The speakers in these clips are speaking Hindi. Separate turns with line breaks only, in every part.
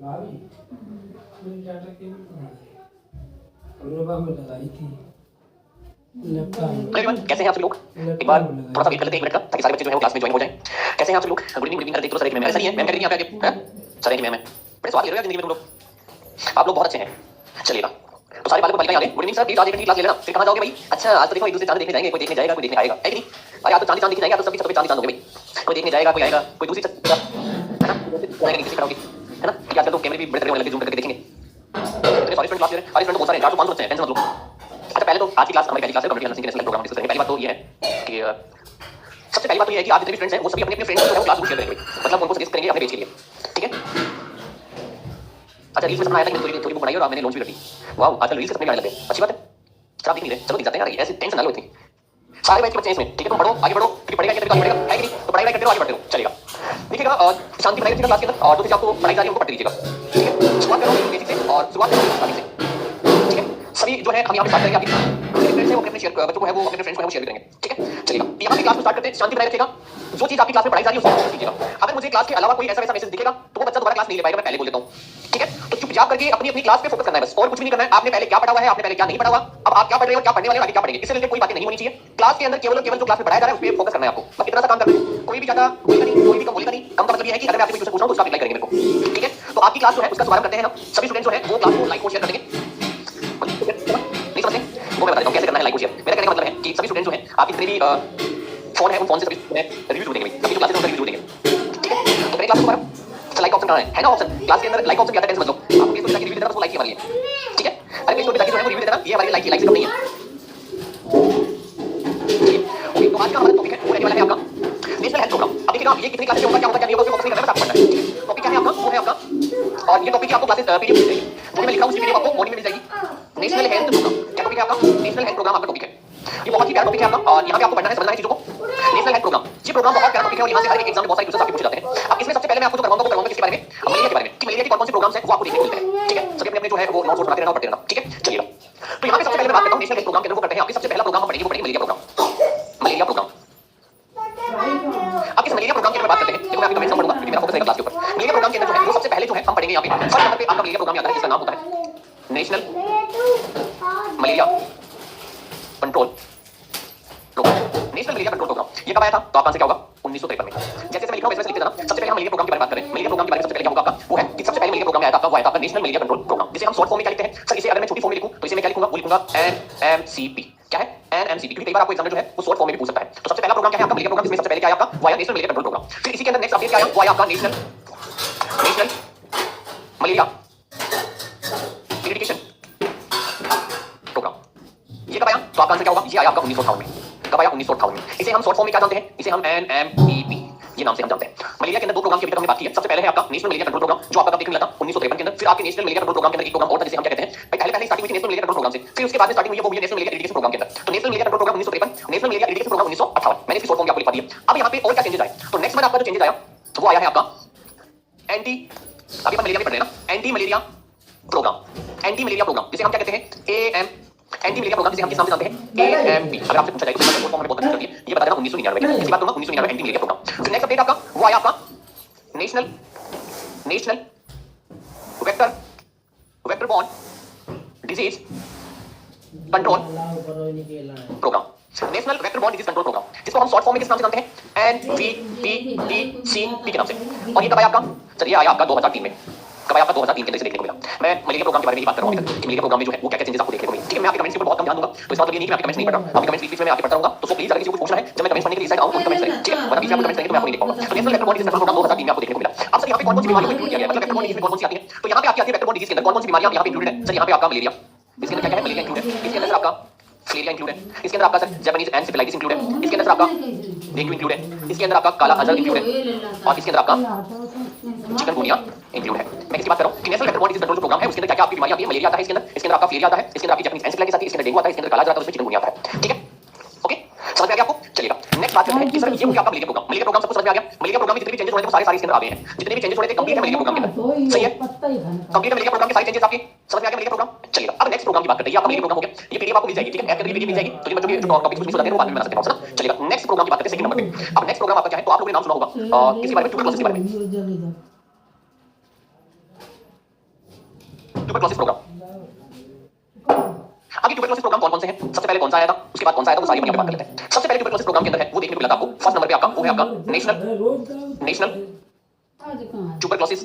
भाभी मेरी डाटा केबल कहाँ है? अनुपा में लगाई थी लैपटॉप में।
कैसे हैं आप सभी लोग? एक बार थोड़ा सा वेट कर लेते हैं 1 मिनट का ताकि सारे बच्चे जो है वो क्लास में ज्वाइन हो जाएं। कैसे हैं आप सभी लोग? गुड इवनिंग देख तो सर एक मैम सही है। मैम कह रही हैं आप आगे हैं? सर है कि मैम है? बड़े स्वाद ले रहे हो यार जिंदगी में तुम लोग। आप लोग बहुत अच्छे हैं। चलिएगा तो सारे बालकों को बालिकाएं आ गए। गुड इवनिंग सर, प्लीज आज एक क्लास ले लेना। फिर कहां जाओगे भाई? अच्छा आज तो देखो एक दूसरे चांद देखने जाएंगे, कोई देखने जाएगा कोई देखने आएगा, है कि नहीं? अरे आज तो चांद चांद देखने जाएंगे, तो सभी सब चांद चांद होंगे भाई। कोई देखने जाएगा कोई आएगा, कोई दूसरी है ना, किसी खड़ा होगी है ना, क्योंकि आजकल तो कैमरे भी बड़े तरह होने लगे, जूम करके देखेंगे। सॉरी स्टूडेंट क्लास ले रहे हैं, स्टूडेंट बहुत सारे 400 500 बच्चे हैं, टेंशन मत लो। अच्छा पहले तो आज की क्लास हमारी पहली क्लास है कम्युनिटी नेशनल प्रोग्राम डिस्कस करेंगे। पहली बात तो ये है कि सबसे पहली बात तो ये है कि आज जितने भी फ्रेंड्स हैं वो सभी अपने अपने फ्रेंड्स को क्लास ग्रुप शेयर करेंगे, मतलब उनको सजेस्ट करेंगे अपने पेज के लिए, ठीक है? अच्छा रील्स में समझ आया था कि थोड़ी थोड़ी बुक बनाई और मैंने लॉन्च भी कर दी। वाओ आजकल रील्स अपने आने लगे, अच्छी बात है। सर आप देख नहीं रहे, चलो दिख जाते हैं यार, ऐसे टेंशन ना लो इतनी। सारे बैच के बच्चे हैं इसमें, ठीक है? तुम पढ़ो आगे बढ़ो, फिर पढ़ेगा क्या पढ़ेगा है कि नहीं, तो पढ़ाई करते रहो आगे बढ़ते रहो, चलेगा। देखिएगा शांति बनाए रखिएगा क्लास के अंदर, और जो चीज आपको पढ़ाई जा रही है उनको पढ़ते रहिएगा, ठीक है? शुरुआत करो बेसिक से और शुरुआत करो स्टार्टिंग से, ठीक है? सभी जो है हम यहाँ पे स्टार्ट करेंगे, आपकी फ्रेंड्स है वो अपने शेयर बच्चों को है वो अपने फ्रेंड्स को है वो शेयर करेंगे, ठीक है? चलिएगा यहाँ पे क्लास को स्टार्ट करते हैं। शांति बनाए रखिएगा, जो चीज आपकी क्लास में पढ़ाई जा रही है उसको कीजिएगा। अगर मुझे क्लास के अलावा कोई ऐसा वैसा मैसेज दिखेगा तो वो बच्चा दोबारा क्लास नहीं ले पाएगा, मैं पहले बोल देता हूँ, ठीक है? तो चुपचाप करके अपनी अपनी क्लास पे फोकस करना है बस, और कुछ भी नहीं करना है। आपने पहले क्या पढ़ा हुआ है, आपने पहले क्या नहीं पढ़ा हुआ, अब आप क्या पढ़ रहे हो, क्या पढ़ने वाले हो, आगे क्या पढ़ेंगे, इससे रिलेटेड कोई बातें नहीं होनी चाहिए। क्लास के अंदर केवल केवल जो क्लास में पढ़ाया जा रहा है उस पर फोकस करना है आपको, बस इतना सा काम करना है। कोई भी ज्यादा बोलेगा नहीं, कोई भी कम बोलेगा नहीं। कम का मतलब ये है कि अगर मैं आपसे कुछ पूछ रहा हूं तो उसका रिप्लाई करेंगे मेरे को, ठीक है? तो आपकी क्लास जो है उसका शुभारंभ करते हैं हम। सभी स्टूडेंट जो है वो क्लास को लाइक और शेयर कर देंगे। नहीं समझते वो मैं बता देता हूं कैसे करना है लाइक और शेयर। मेरा कहने का मतलब है कि सभी स्टूडेंट जो है आपके जितने भी फोन है उन फोन से सभी रिव्यू देंगे, सभी जो क्लासेस हैं रिव्यू देंगे, ठीक है? तो मेरे क्लास को शुभारंभ लाइक ऑप्शन कहां है ना? ऑप्शन क्लास के अंदर लाइक ऑप्शन भी आता है, टेंशन मत लो। आपको प्ले स्टोर पे जाके रिव्यू देना है, तो लाइक ही हमारी है, ठीक है? अरे प्ले स्टोर पे जाके जो है वो रिव्यू देना, ये हमारी लाइक से कम नहीं है। ओके तो आज का हमारा टॉपिक है वो रहने वाला है आपका नेशनल हेल्थ प्रोग्राम। अब देखिएगा ये कितनी क्लासेस में होगा, क्या होगा क्या नहीं होगा, फोकस नहीं करना है, बस आपको पढ़ना है। टॉपिक क्या है आपका? वो है आपका, और ये टॉपिक की आपको क्लासेस पीडीएफ मिल जाएगी, जो मैं लिखा हूं उस पीडीएफ आपको मॉर्निंग में मिल जाएगी। नेशनल हेल्थ प्रोग्राम क्या टॉपिक है आपका? नेशनल हेल्थ प्रोग्राम आपका टॉपिक है। ये बहुत ही प्यारा टॉपिक है आपका, और यहाँ पे आपको पढ़ना है, समझना है चीजों को। नेशनल हेल्थ प्रोग्राम, ये प्रोग्राम बहुत प्यारा टॉपिक है और यहाँ से हर एक एग्जाम में बहुत सारे क्वेश्चन आपके पूछे जाते हैं। अब इसमें सबसे पहले मैं आपको जो करवाऊंगा वो करवाऊंगा किसके बारे में? मलेरिया के बारे में, कि मलेरिया के कौन कौन से प्रोग्राम्स हैं वो आपको देखने को मिलते हैं, ठीक है? सभी अपने अपने जो है वो नोट्स बनाते रहना और पढ़ते रहना, ठीक है? चलिएगा तो यहाँ पे सबसे पहले मैं बात करता हूँ नेशनल हेल्थ प्रोग्राम के अंदर वो करते हैं। आपके सबसे पहला प्रोग्राम हम पढ़ेंगे वो पढ़ेंगे मलेरिया प्रोग्राम। मलेरिया प्रोग्राम अब इस मलेरिया प्रोग्राम के बारे में बात करते हैं। देखो मैं आपकी कमेंट्स पढ़ूंगा क्योंकि मेरा फोकस रहेगा क्लास के ऊपर। मलेरिया प्रोग्राम के अंदर जो है वो सबसे पहले जो है हम पढ़ेंगे यहाँ पे फर्स्ट नंबर पे आपका मलेरिया प्रोग्राम आता है जिसका नाम होता है national malaria control programme. National malaria control programme ये कब आया था? तो आपका आंसर क्या होगा? 1953 में। जैसे मैं लिख रहा हूं वैसे लिखते जाना। सबसे पहले हम मलेरिया प्रोग्राम के बारे में बात करें। मलेरिया प्रोग्राम के बारे में सबसे पहले क्या होगा आपका? वो है कि सबसे पहले मलेरिया प्रोग्राम आया था आपका, वो आया था आपका नेशनल मलेरिया कंट्रोल प्रोग्राम, जिसे हम शॉर्ट फॉर्म में क्या लिखते हैं? सर इसे अगर मैं छोटी फॉर्म में लिखूं तो इसे मैं क्या लिखूंगा? वो लिखूंगा एनएमसीपी। क्या है? एनएमसीपी, क्योंकि कई बार आपको एग्जाम में जो है वो शॉर्ट फॉर्म में भी पूछ सकता है। तो सबसे पहला प्रोग्राम क्या है आपका? मलेरिया प्रोग्राम, जिसमें सबसे पहले क्या है आपका? वो आया नेशनल मलेरिया कंट्रोल प्रोग्राम। फिर इसी के अंदर नेक्स्ट अपडेट क्या आया? वो आया आपका नेशनल मलेरिया इरिडिकेशन प्रोग्राम। ये कब आया? तो आपका आंसर क्या होगा? ये आया आपका 1958 में। कब आया? 1958 में। इसे हम शॉर्ट फॉर्म में क्या जानते हैं? इसे हम एनएमपीपी ये नाम से हम जानते हैं। मलेरिया के अंदर दो प्रोग्राम की अभी तक हमने बात की है। सबसे पहले है आपका नेशनल मलेरिया कंट्रोल प्रोग्राम जो आपका देखने मिला था 1953 के अंदर। फिर आपके नेशनल मलेरिया कंट्रोल प्रोग्राम के अंदर एक प्रोग्राम और था जिसे हम क्या कहते हैं? पहले पहले स्टार्टिंग हुई थी नेशनल मलेरिया कंट्रोल प्रोग्राम से, फिर उसके बाद में स्टार्टिंग हुई वो हुई नेशनल मलेरिया इरिडिकेशन प्रोग्राम के अंदर। तो national malaria control programme 1953, national malaria eradication programme 1958। मैंने इसकी शॉर्ट फॉर्म आपको लिखा दी है। अब यहाँ पे और क्या चेंजेस आए? तो नेक्स्ट में आपका जो चेंजेस आया वो आया है आपका एंटी, अभी हम मलेरिया में पढ़ रहे हैं ना, anti malaria programme. Anti malaria programme जिसे हम क्या कहते हैं? एएम एंटी मलेरिया प्रोग्राम, जिसे हम किस नाम से जानते हैं? एएमपी। अगर आपसे पूछा जाए तो फॉर्म में बहुत अच्छी होती है, ये बता देना 1999 में। इसी बात करूंगा 1999 एंटी मलेरिया प्रोग्राम। फिर नेक्स्ट अपडेट आपका वो आया आपका national vector borne disease control programme. National vector borne disease control programme, जिसको हम शॉर्ट फॉर्म में किस नाम से जानते हैं? एनवीपीडीसीपी के नाम से। और ये कब आया आपका? सर ये आया आपका 2003 में। कब आया आपका? 2003 के अंदर इसे देखने को मिला। मैं मलेरिया प्रोग्राम के बारे में ही बात कर रहा हूं अभी तक कि मलेरिया प्रोग्राम में जो है वो क्या क्या चेंजेस आपको देखने को मिले, ठीक है? मैं आपके कमेंट्स के ऊपर बहुत कम ध्यान दूंगा, तो इसका मतलब ये नहीं कि मैं आपके कमेंट्स नहीं पढ़ रहा। आपके कमेंट्स बीच में मैं आके पढ़ता रहूंगा। तो सो प्लीज अगर किसी को कुछ पूछना है जब मैं कमेंट्स पढ़ने के लिए साइड आऊं तो कमेंट्स करें, ठीक है? वरना बीच में आपको कमेंट्स करेंगे तो मैं आपको नहीं देख पाऊंगा। तो national vector borne disease control programme 2003 में आपको देखने को मिला। अब सर यहाँ पे कौन कौन सी बीमारियों को इंक्लूड किया गया? मतलब वेक्टर बॉर्न डिजीज में कौन कौन सी आती है? तो यहाँ पे आपकी आती है वेक्टर बॉर्न डिजीज के अंदर कौन कौन सी बीमारियां यहाँ पे इंक्लूडेड है? सर यहाँ पे आपका मलेरिया, इसके अंदर क्या है? मलेरिया इंक्लूड है। इसके अंदर आपका फिलेरिया इंक्लूड है। इसके अंदर आपका सर जापानीज एनसेफेलाइटिस इंक्लूड है। इसके अंदर आपका डेंगू इंक्लूड है। इसके अंदर आपका काला अजहर इंक्लूड है। और इसके अंदर आपका चिकनगुनिया इंक्लूड है। मैं किसकी बात कर रहा हूं? कि national vector borne disease control programme है, उसके अंदर क्या क्या आपकी बीमारियां आती है? मलेरिया आता है इसके अंदर आपका फिलेरिया आता है, इसके अंदर आपकी जापानीज एनसेफेलाइटिस आती है, इसके अंदर डेंगू आता है, इसके अंदर काला अजहर आता है, उसमें चिकनगुनिया आता है, ठीक है? ओके समझ में आ गया आपको? चलिएगा नेक्स्ट बात करते हैं कि सर ये हो गया आपका मलेरिया प्रोग्राम। मलेरिया प्रोग्राम सबको समझ में आ गया। मलेरिया प्रोग्राम में जितने भी चेंजेस होने थे वो सारे इसके अंदर आ गए हैं। जितने भी चेंजेस होने थे कंप्लीट है मलेरिया प्रोग्राम के अंदर, सही है? कंप्लीट है मलेरिया प्रोग्राम के सारे चेंजेस आपके समझ में आ गया मलेरिया प्रोग्राम। चलिएगा अब नेक्स्ट प्रोग्राम की बात करते हैं। ये आपका मलेरिया प्रोग्राम हो गया, ये पीडीएफ आपको मिल जाएगी, ठीक है? ऐप के लिए मिल जाएगी, तो ये बच्चों के जो टॉपिक कुछ मिस हो जाते हैं वो बाद में बना सकते हैं, ना? चलिएगा नेक्स्ट प्रोग्राम की बात करते हैं सेकंड नंबर पे। अब नेक्स्ट प्रोग्राम आपका क्या है? तो आप लोगों ने नाम सुना होगा किसी बारे में, ट्यूबरकुलोसिस के बारे में। Tuberculosis programme. अब ये ट्यूबरक्लोसिस प्रोग्राम कौन कौन से हैं? सबसे पहले कौन सा आया था, उसके बाद कौन सा आया था, वो सारी हम यहाँ पे बात कर लेते हैं। सबसे पहले ट्यूबरक्लोसिस प्रोग्राम के अंदर है वो देखने को मिला था आपको, फर्स्ट नंबर पे आपका वो है आपका national tuberculosis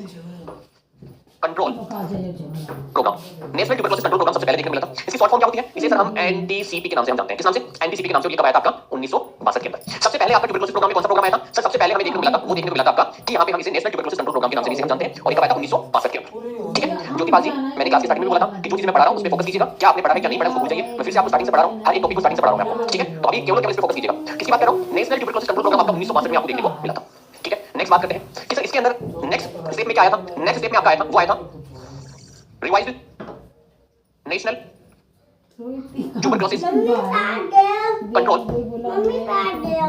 control programme. National tuberculosis control programme सबसे पहले देखने को मिला था। इसकी शॉर्ट फॉर्म क्या होती है? इसे सर हम एनटीसीपी के नाम से हम जानते हैं। किस नाम से? एनटीसीपी के नाम से। ये कब आया था आपका? 1962 के अंदर। सबसे पहले आपका ट्यूबरक्लोसिस प्रोग्राम में कौन सा प्रोग्राम आया था? सर सबसे पहले हमें देखने को मिला था वो देखने को मिला था आपका कि यहाँ पे हम इसे नेशनल ट्यूबरक्लोसिस कंट्रोल प्रोग्राम के नाम से हम जानते हैं, और ये कब आया था? 1962 के अंदर। ठीक है ज्योतिपाल जी, मैंने क्लास के स्टार्टिंग में बोला था कि जो चीज मैं पढ़ा रहा हूं उस पे फोकस कीजिएगा। क्या आपने पढ़ा है क्या नहीं पढ़ा उसको भूल जाइए। मैं फिर से आपको स्टार्टिंग से पढ़ा रहा हूं, हर एक टॉपिक को स्टार्टिंग से पढ़ा रहा हूं मैं आपको। ठीक है तो अभी केवल इस पे फोकस कीजिएगा। किसकी बात कर रहा हूं? नेशनल ट्यूबरक्लोसिस कंट्रोल प्रोग्राम आपका 1962 में आपको देखने को मिला था। ठीक है नेक्स्ट बात करते हैं कि सर इसके अंदर नेक्स्ट स्टेप में क्या आया था? नेक्स्ट स्टेप में आपका आया था वो आया था revised national tuberculosis control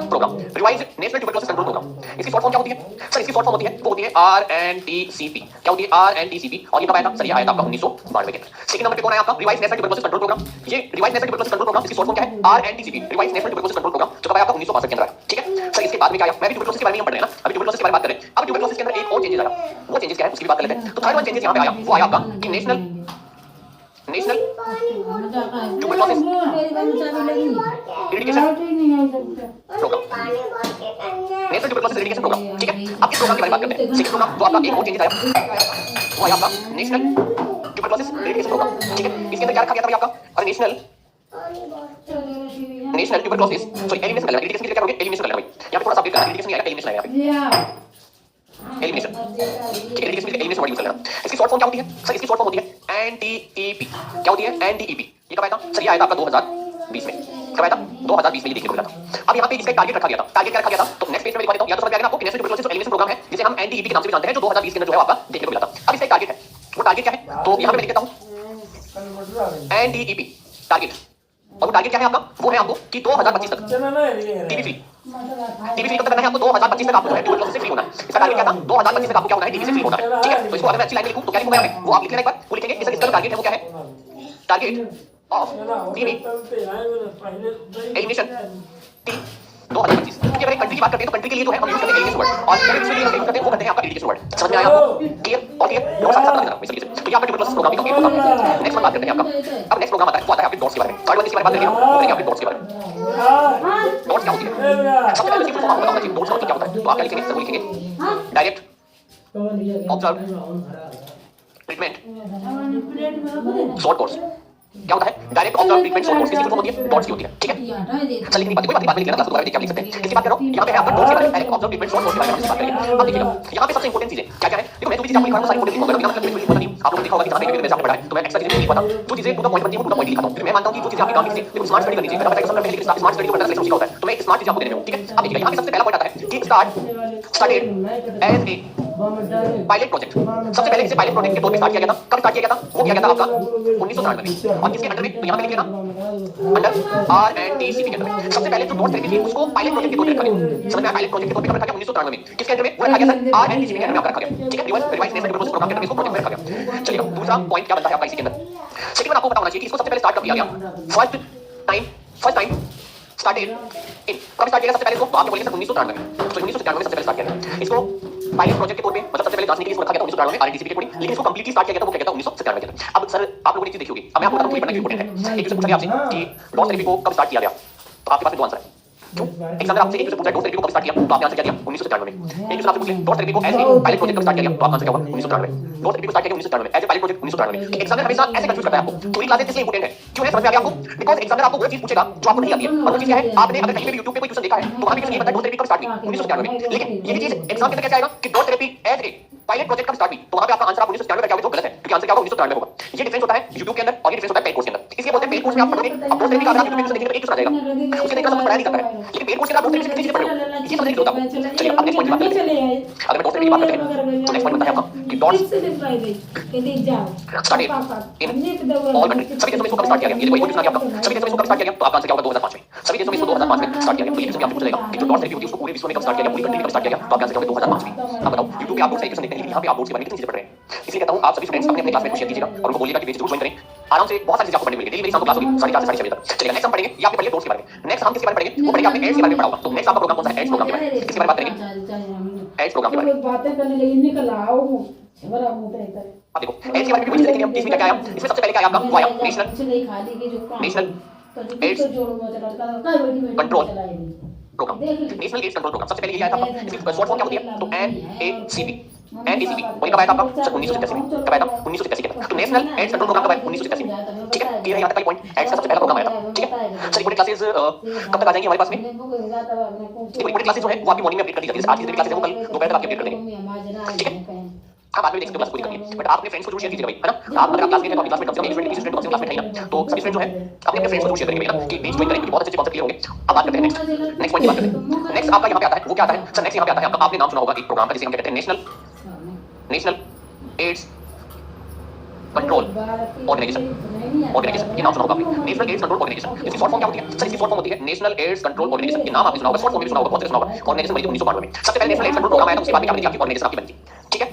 programme. Revised national tuberculosis control programme, इसकी शॉर्ट फॉर्म क्या होती है? सर इसकी शॉर्ट फॉर्म होती है वो होती है आरएनटीसीपी। क्या होती है? आरएनटीसीपी। और ये कब आया था? सर ये आया था आपका 1992 के अंदर। सेकंड नंबर पे कौन आया आपका? Revised national tuberculosis control programme. ये revised national tuberculosis control programme इसकी शॉर्ट फॉर्म क्या है? RNTCP, revised national tuberculosis control programme, जो कब आया आपका? 1962 के अंदर आया। ठीक है सर इसके बाद में क्या आया? मैं भी ट्यूबरक्लोसिस के बारे में हम पढ़ रहे हैं ना, अभी ट्यूबरक्लोसिस के बारे में बात कर रहे हैं। अब ट्यूबरक्लोसिस के अंदर एक और चेंजेस आया, वो चेंजेस क्या है उसकी भी बात कर लेते हैं। तो थर्ड वन चेंजेस यहाँ पे आया वो आया आपका कि national tuberculosis eradication programme. National tuberculosis eradication programme. ठीक है अब इस प्रोग्राम के बारे में बात करते हैं। सेकंड प्रोग्राम जो आपका एक और चेंजेस आया वो आया आपका नेशनल ट्यूबरक्लोसिस इरिडिकेशन प्रोग्राम। ठीक है इसके अंदर क्या रखा गया था भाई आपका? और नेशनल ट्यूबरक्लोसिस सॉरी एलिमिनेशन कर लेना। इरिडिकेशन के लिए क्या करोगे? एलिमिनेशन कर लेना भाई। यहाँ पे थोड़ा सा अपडेट करना, इरिडिकेशन नहीं आएगा, एलिमिनेशन आएगा यहाँ पे। एलिमिनेशन ठीक है, एलिमिनेशन के लिए एलिमिनेशन वर्ड यूज कर लेना। इसकी शॉर्ट फॉर्म क्या होती है? सर इसकी शॉर्ट फॉर्म होती है एनटीईपी। क्या होती है? एनटीईपी। ये कब आया था? सर ये आया था आपका 2020 में। कब आया था? 2020 में ये देखने को मिला था। अब यहाँ पे इसका टारगेट रखा गया था। टारगेट क्या रखा गया था? तो नेक्स्ट पेज में दिखा देता हूं, या तो समझ में आएगा आपको कि नेशनल ट्यूबरक्लोसिस एलिमिनेशन प्रोग्राम है जिसे हम एनटीईपी के नाम से भी जानते हैं, जो 2020 के अंदर जो है आपका देखने को मिला था। अब इसका एक टारगेट है, वो टारगेट क्या है? तो यहाँ पे मैं लिख देता हूं एनटीईपी टारगेट। और वो टारगेट क्या है आपका? वो है आपको कि 2025 तक टीबी फ्री कब तक करना है आपको? 2025 तक आपको जो है ट्यूबरक्लोसिस से फ्री होना है। इसका टारगेट क्या था? 2025 तक आपको क्या होना है? टीबी से फ्री होना है। ठीक है तो इसको अगर मैं अच्छी लाइन में लिखूं तो क्या लिखूंगा यहाँ पे? वो आप लिख लेना एक बार, वो लिखेंगे इसका टारगेट है वो क्या है? Target of TB elimination T 2025। क्योंकि अगर एक कंट्री की बात करते हैं तो कंट्री के लिए जो है हम यूज करते हैं एलिमिनेशन वर्ड, और कंट्री के लिए हम यूज करते हैं वो करते हैं आपका इरिडिकेशन वर्ड। समझ में आया आपको? क्लियर और क्लियर नोट साथ साथ करना इस तरीके से। तो यहाँ पे ट्यूबरक्लोसिस प्रोग्राम की कंप्लीट होगा। नेक्स्ट वन बात करते हैं आपका। अब नेक्स्ट प्रोग्राम आता है वो आता है आपके डॉट्स के बारे में। थर्ड वन इसके बारे में बात करेंगे हम, वो करेंगे आपके डॉट्स के बारे में। डॉट्स क्या होती है? सबसे पहले सिंपल फॉर्म बताऊंगा डॉट्स क्या होता है। तो आप क्या लिखेंगे? सब लिखेंगे direct observe treatment short course. क्या होता है? Direct observe treatment short course. किसकी फॉर्म होती है? डॉट्स की होती है। ठीक है चलिए नहीं बात कोई बात नहीं लिख लेना, क्लास को देख के आप लिख सकते हैं। किसकी बात कर रहा हूं? यहाँ पे है आपका डॉट्स के बारे में, direct observe treatment short course के बारे में बात करेंगे। अब देखिएगा यहाँ पे सबसे इंपॉर्टेंट चीजें क्या क्या है? देखो मैं जो भी चीज आपको लिखा हूं सारी इंपॉर्टेंट लिखूंगा, अगर यहाँ पे पता नहीं आप लोगों ने देखा होगा कि जहां पे जैसे आपने पढ़ा है तो मैं एक्स्ट्रा चीजें नहीं लिखता। जो चीजें टू द पॉइंट बनती है वो टू द पॉइंट लिखता हूं, क्योंकि मैं मानता हूं कि जो चीजें आपकी काम की देखो स्मार्ट स्टडी करनी चाहिए। मैंने बताया पहले स्मार्ट स्टडी को करना सिलेक्शन होता है, तो मैं एक स्मार्ट चीज आपको देने में हूं। ठीक है अब देखिए यहाँ पे सबसे पहला पॉइंट आता है कि started as a pilot project. सबसे पहले इसे पायलट प्रोजेक्ट के तौर पे स्टार्ट किया गया था। कब स्टार्ट किया गया था? वो किया गया था आपका 1993 में। और किसके अंडर में? तो यहाँ पे लिख लेना अंडर आरएनटीसीपी के अंदर। सबसे पहले जो डॉट थेरेपी थी उसको पायलट प्रोजेक्ट के तौर पे रखा गया। समझ में आया? पायलट प्रोजेक्ट के तौर पे कब रखा गया? 1993 में। किसके अंडर में? वो रखा गया सर आरएनटीसीपी के अंडर में आपका रखा गया। ठीक है रिवाइज्ड नेशनल ट्यूबरक्लोसिस प्रोग्राम के अंदर इसको प्रोजेक्ट में रखा गया। चलिए दूसरा पॉइंट क्या बनता है आपका इसके अंदर? सेकंड वन आपको पता होना चाहिए कि इसको सबसे पहले स्टार्ट कब किया गया? फर्स्ट टाइम स्टार्टेड इन कब स्टार्ट किया? सबसे पहले इसको तो आपने बोलिए सर 1993 में। तो 1993 में सबसे पहले स्टार्ट किया गया इसको पायलट प्रोजेक्ट के तौर पे, मतलब सबसे पहले जांचने के लिए इसको रखा गया 1993 में आरएनटीसीपी के अकॉर्डिंग। लेकिन इसको कंप्लीटली स्टार्ट किया गया था वो क्या गया था 1997 के अंदर। अब सर आप लोगों ने चीज देखी होगी, अब मैं आपको बताऊं कि पढ़ना क्यों इंपॉर्टेंट है। एक से पूछा गया आपसे कि डॉट थेरेपी को कब स्टार्ट किया गया, तो आपके पास दो आंसर है। क्यों? एग्जाम में आपसे एक से पूछा डॉट थेरेपी को कब स्टार्ट किया, तो आपने आंसर क्या दिया? 1997 में। एक दूसरा आपसे पूछ ले डॉट थेरेपी को एज ए पायलट प्रोजेक्ट कब स्टार्ट किया गया, तो आपका आंसर क्या होगा? 1993 में। डॉट थेरेपी को स्टार्ट किया 1993 में एज ए पायलट प्रोजेक्ट 1993 में। एग्जाम में हमेशा ऐसे कंफ्यूज करता है आपको। थोड़ी क्लासेस इसलिए इंपॉर्टेंट है, क्यों है समझ में आ गया आपको? बिकॉज़ एग्जामिनर आपको वो चीज पूछेगा जो आपको नहीं आती है। और वो चीज क्या है? आपने अगर कहीं पे भी YouTube पे कोई क्वेश्चन देखा है तो वहां पे क्वेश्चन ये बताया डॉट थेरेपी कब स्टार्ट हुई 1997 में। लेकिन ये चीज एग्जाम के अंदर कैसे आएगा कि dot therapy as a pilot project कब स्टार्ट हुई, तो वहां पे आपका आंसर आप 1997 में क्या होगा? जो गलत है, क्योंकि आंसर क्या होगा? 1993 होगा। ये डिफरेंस होता है YouTube के अंदर और ये डिफरेंस होता है पेड कोर्स के अंदर। इसलिए बोलते हैं पेड कोर्स में आप पढ़ोगे अब डॉट थेरेपी का अगर आप YouTube पे क्वेश्चन देखेंगे तो एक क्वेश्चन आ जाएगा, उसे देखकर समझ पढ़ाया नहीं करता है। लेकिन पेड कोर्स के अंदर आप डॉट थेरेपी से कितनी चीजें पढ़ रहे हो ये समझने की जरूरत है। चलिए अब नेक्स्ट पॉइंट की बात करते हैं। अगर मैं डॉट थेरेपी की बात करते हैं तो नेक्स्ट पॉइंट बनता है आपका कि dots started in all country. सभी देशों में इसको कब स्टार्ट किया गया? ये कोई क्वेश्चन आ गया आपका, सभी देशों में इसको कब स्टार्ट किया गया? तो आपका आंसर क्या होगा? 2005 में। सभी देशों में इसको 2005 में स्टार्ट किया गया। तो ये क्वेश्चन आपको पूछा जाएगा कि जो डॉट थेरेपी होती है उसको पूरे विश्व में कब स्टार्ट किया गया, पूरी कंट्री में कब स्टार्ट किया गया? तो आपका आंसर क्या होगा? 2005 में। अब बताओ YouTube पे आप बोर्ड्स का क्वेश्चन देखते हैं, लेकिन यहाँ पे आप बोर्ड्स के बारे में कितनी चीजें पढ़ रहे हैं। इसलिए कहता हूँ आप सभी स्टूडेंट्स अपने अपने क्लास में शेयर कीजिएगा और उनको बोलिएगा कि बेच जरूर ज्वाइन करें। आराम से बहुत सारी चीजें आपको पढ़ने मिलेगी। डेली मेरी शाम को क्लास होगी 4:30 से 6:30 तक। चलिए नेक्स्ट हम पढ़ेंगे, ये आपने पढ़ लिया डॉट्स के बारे में। नेक्स्ट हम किसके बारे में पढ़ेंगे? वो पढ़ेंगे आपने एड्स के बारे में पढ़ा होगा। तो नेक्स्ट आपका प्रोग्राम कौन सा है? एड्स प्रोग्राम के बारे में। किसके बारे में बात करेंगे? एड्स प्रोग्राम के बारे में।
बातें करने लगी निकल आओ
अब देखो एनसीईआरटी की वजह से हम इसमें क्या आया, इसमें सबसे पहले क्या आया आपका, वो आया national AIDS control programme, national AIDS control programme. सबसे पहले ये आया था आपका, इसकी शॉर्ट फॉर्म क्या होती है, तो एनएसीपी। एनएसीपी वही कब आया था आपका, सर 1987 में। कब आया था, 1987 के। तो नेशनल एड्स कंट्रोल प्रोग्राम कब आया, 1987 में। ठीक है, ये यहाँ तक का पॉइंट, एड्स का सबसे पहला प्रोग्राम आया था। ठीक है सर, रिपोर्टेड क्लासेस कब तक आ जाएंगी हमारे पास में। रिपोर्टेड क्लासेस जो है वो आपकी मॉर्निंग में अपडेट कर दी जाती है। आज की क्लासेस है वो कल दोपहर तक आपकी अपडेट कर देंगे। ठीक है, आप बाद में देख सकते हो, क्लास पूरी करनी है, बट आप अपने फ्रेंड्स को जरूर शेयर कीजिएगा भाई, है ना। आप अगर आप क्लास में हैं तो आपकी क्लास में कम से कम 20 स्टूडेंट 30 स्टूडेंट कम से कम क्लास में है ना, तो सभी स्टूडेंट जो है अपने अपने फ्रेंड्स को जरूर शेयर करेंगे ना, कि बेच ज्वाइन करेंगे, बहुत अच्छे कॉन्सेप्ट क्लियर होंगे। अब बात करते हैं नेक्स्ट पॉइंट की बात करते हैं। नेक्स्ट आपका यहाँ पे आता है, वो क्या आता है सर, नेक्स्ट यहाँ पे आता है आपका, आपने नाम सुना होगा एक प्रोग्राम का जिसे हम कहते हैं नेशनल एड्स कंट्रोल ऑर्गेनाइजेशन। ये नाम सुना होगा आपने, नेशनल एड्स कंट्रोल ऑर्गेनाइजेशन। इसकी शॉर्ट फॉर्म क्या होती है सर, इसकी शॉर्ट फॉर्म होती है नेशनल एड्स कंट्रोल ऑर्गेनाइजेशन। ये नाम आपने सुना होगा, शॉर्ट फॉर्म में सुना होगा, बहुत सुना होगा। ऑर्गेनाइजेशन बनी थी 1992 में। सबसे पहले नेशनल एड्स कंट्रोल प्रोग्राम आया था, उसके बाद क्या बनी थी आपकी ऑर्गेनाइजेशन आपकी बनी थी। ठीक है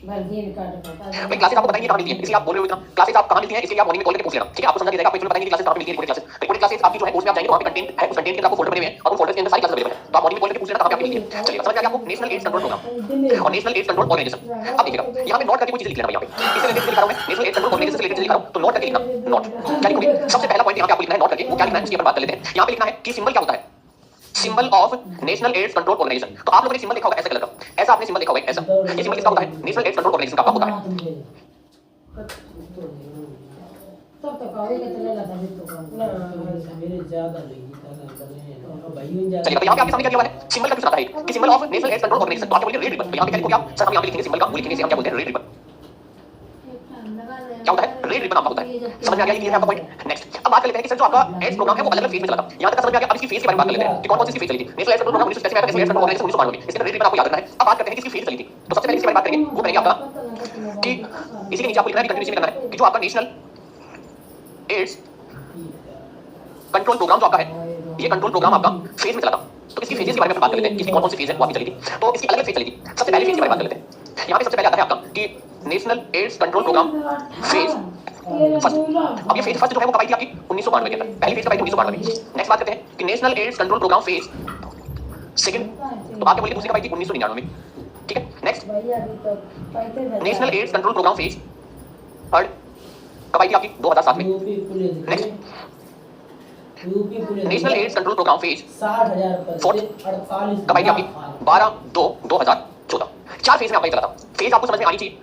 भाई, क्लासेस आपको बताइए कहां मिलती है, इसलिए आप बोल रहे हो इतना, क्लासेस आप कहां मिलती हैं, इसलिए आप मॉर्निंग में कॉल करके पूछ लेना। ठीक है, आपको समझ आ जाएगा, आपको इसमें बताएंगे क्लासेस कहां मिलती है। रिपोर्टेड क्लासेस, रिपोर्टेड क्लासेस आपकी जो है कोर्स में आप जाएंगे तो वहां पे कंटेंट है, उस कंटेंट के अंदर आपको फोल्डर बने हुए हैं और उन फोल्डर्स के अंदर सारी क्लासेस अवेलेबल है। तो आप मॉर्निंग में कॉल करके पूछ लेना कहां पे आपकी मिलती है। चलिए समझ आ गया आपको, नेशनल एड्स कंट्रोल प्रोग्राम और नेशनल एड्स कंट्रोल ऑर्गेनाइजेशन। अब देखिएगा यहाँ पे नोट करके कोई चीज लिख लेना भाई, यहाँ पे इससे रिलेटेड लिखा हूं मैं, नेशनल एड्स कंट्रोल ऑर्गेनाइजेशन से रिलेटेड लिखा हूं, तो नोट करके लिखना। नोट क्या लिखोगे, सबसे पहला पॉइंट यहाँ पे आपको लिखना है, नोट करके वो क्या लिखना है उसकी अपन बात कर लेते हैं। यहाँ पे लिखना है कि सिंबल क्या होता है, symbol of national AIDS control organisation. तो आप लोगों ने सिंबल देखा होगा ऐसा कलर का, ऐसा आपने सिंबल देखा होगा ऐसा, ये सिंबल किसका होता है, नेशनल एड्स कंट्रोल ऑर्गेनाइजेशन का होता है। चलिए यहाँ पे आपके सामने क्या दिया हुआ है, सिंबल का कुछ आता है कि symbol of national AIDS control organisation. तो आप बोलेंगे रेड रिबन, तो यहाँ पे क्या लिखोगे आप सर, हम यहाँ पे लिखेंगे सिंबल का, वो लिखेंगे इसे हम क्या बोलते हैं, रेड रिबन। क्या होता है, रेड रिबन आपका होता है। समझ में आ गया, ये है आपका पॉइंट। नेक्स्ट अब बात कर लेते हैं कि सर जो आपका एड्स प्रोग्राम है वो अलग-अलग फेज में चला था, यहाँ तक समझ में आ गया। अब इसकी फेज के बारे में बात कर लेते हैं कि कौन-कौन सी फेज चली थी। नेशनल एड्स कंट्रोल प्रोग्राम 1987 में आया था, नेशनल एड्स कंट्रोल ऑर्गेनाइजेशन 1992 में। इसके अंदर रेड रिबन आपको याद रखना है। अब बात करते हैं कि इसकी फेज चली थी, तो सबसे पहले इसके बारे में बात करेंगे, वो करेंगे आपका कि इसी के नीचे आपको लिखना है, कंटिन्यूअसली करना है कि जो आपका नेशनल एड्स कंट्रोल प्रोग्राम जो आपका है, ये कंट्रोल प्रोग्राम आपका फेज में चला था। तो इसकी फेजेस के बारे में बात कर लेते हैं, इसकी कौन-कौन सी फेज है वो आपकी चली थी। तो इसकी अलग-अलग फेज चली थी। सबसे पहले फेज के बारे में बात कर लेते हैं। यहाँ पे सबसे पहले आता है आपका कि national AIDS control programme phase first. अब ये फेज फर्स्ट जो है वो कब आई थी आपकी 1992 के अंदर, पहली फेज कब आई थी 1992 में। नेक्स्ट बात करते हैं कि national AIDS control programme phase second, तो आपके बोलिए दूसरी कब आई थी 1999 में। ठीक है, next national AIDS control programme phase third कब आई थी आपकी 2007 में। Next national AIDS control programme phase 60,000 कब आई थी आपकी 12/2/2014। चार फेज में आपका चला था, फेज आपको समझ में आनी चाहिए।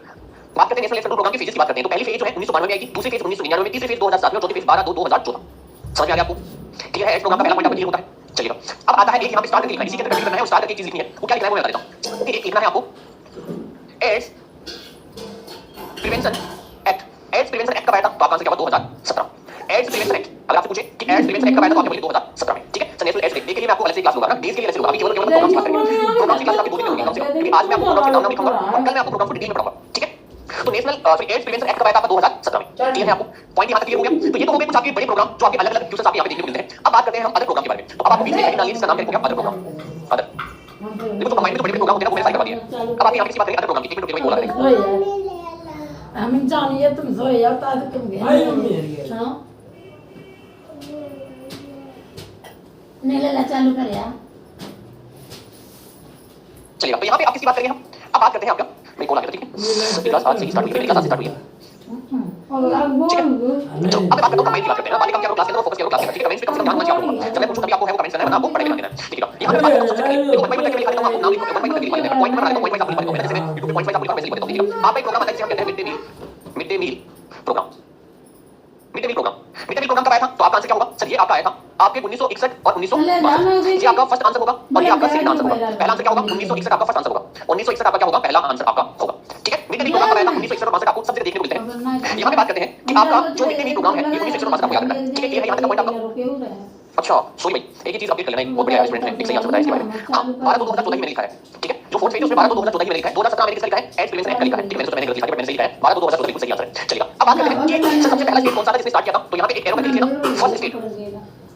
बात करते हैं नेशनल एड्स कंट्रोल प्रोग्राम की फेजेस की बात करते हैं। तो पहली फेज जो है 1992 में आई थी, दूसरी फेज 1999 में, तीसरी फेज 2007 में, चौथी फेज 12/2/2014। समझ में आ गया आपको, क्लियर है। एड्स प्रोग्राम का पहला पॉइंट आपको क्लियर होता है। चलिए अब आता है एक यहाँ पे स्टार्ट करके लिखना है, इसी के अंदर करना है, स्टार्ट करके एक चीज लिखनी है, वो क्या लिखना है वो मैं बता देता हूं। कि एक लिखना है आपको AIDS prevention act. AIDS prevention act कब आया था, तो आपका आंसर क्या होगा 2017। एड्स प्रिवेंशन एक्ट, अगर आपसे पूछे कि एड्स प्रिवेंशन एक्ट कब आया था तो आप बोलिए 2017 में। ठीक है, नेशनल एड्स डे के लिए मैं आपको अलग से क्लास लूंगा ना, डेज के लिए अलग से लूंगा। अभी केवल प्रोग्राम की बात करेंगे, प्रोग्राम की क्लास आपकी 2 दिन में होगी कम से कम, क्योंकि आज मैं आपको प्रोग्राम के नाम नहीं लिखूंगा और कल मैं आपको प्रोग्राम को डिटेल में पढ़ाऊंगा। ठीक है, तो नेशनल एड्स प्रिवेंशन एक्ट कब आया था 2017 में। क्लियर है आपको, पॉइंट यहां तक क्लियर हो गया। तो ये तो हो गए कुछ आपके बड़े प्रोग्राम जो आपके अलग-अलग क्वेश्चंस आपको यहां पे देखने को मिलते हैं। अब बात करते हैं हम अदर प्रोग्राम के बारे में। तो अब आपको बीच में हेडिंग डालनी है, इसका नाम क्या हो गया, अदर प्रोग्राम। अदर देखो, तो कंबाइन में जो बड़े प्रोग्राम होते हैं ना वो मैंने सारे करवा दिए। अब आप यहां पे किसी बात करेंगे अदर प्रोग्राम की, एक मिनट रुकिए, बोला करेंगे।
हम जानिए तुम सोए जाता है तुम गए हां नेला चालू कर यार।
चलिए तो यहां पे आप किसकी बात करेंगे हम। अब बात करते हैं आपका, मेरे को लगा था। ठीक है, क्लास आज से स्टार्ट हुई है, क्लास आज से स्टार्ट हुई है।
और अब बोल
चलो अब बात करते हैं कंबाइन की बात करते हैं ना। बाकी काम क्या क्लास के अंदर फोकस करो, क्लास के ठीक है। कमेंट्स पे कम से कम ध्यान मत दिया। जब मैं पूछूं तभी आपको है वो कमेंट्स करना है, आपको पढ़ के लिखना है। ठीक है, यहां पे बात करते हैं सबसे पहले देखो, पॉइंट पे लिखा है, नाम लिखो, पॉइंट पे लिखा है, पॉइंट पर पॉइंट वाइज आप लिखो। मैंने जैसे YouTube पे पॉइंट वाइज आप लिखो, वैसे लिख देता हूं। ठीक है, आप एक प्रोग्राम आता है जिसे हम कहते हैं mid day meal programme. Mid day meal programme कब आया था, तो आपका आंसर क्या होगा सर, ये आपका आया था आपके 1961 और 1962। ये आपका फर्स्ट आंसर होगा और ये आपका सेकंड आंसर होगा। पहला आंसर क्या होगा, 1961 आपका फर्स्ट आंसर होगा, 1961 आपका क्या होगा, पहला आंसर आपका होगा। ठीक है, मिड डे मील प्रोग्राम कब आया था 1961 और आंसर आपको सब जगह देखने को मिलते हैं। यहां पे बात करते हैं कि आपका जो मिड डे मील प्रोग्राम है ये 1961 और आंसर आपको याद रखना है। ठीक है, ये है यहां तक का पॉइंट आपका। अच्छा सॉरी भाई, एक ही चीज अपडेट कर लेना, एक बहुत बढ़िया स्टूडेंट ने एक सही आंसर बताया इसके बारे में। हां 12/2/2014 में लिखा है। ठीक है, जो फोर्थ पेज उसमें 12/2/2014 में लिखा है। 2017 में किसका लिखा है, एड्स प्रिवेंशन एक्ट का लिखा है। ठीक है, मैंने गलत लिखा है, मैंने सही लिखा है, 12/2/2014 बिल्कुल सही आंसर है। चलिए अब बात करते हैं कि सबसे पहला स्टेट कौन सा था जिसने स्टार्ट किया था। तो यहां पे एक एरो करके लिखिए ना, फर्स्ट स्टेट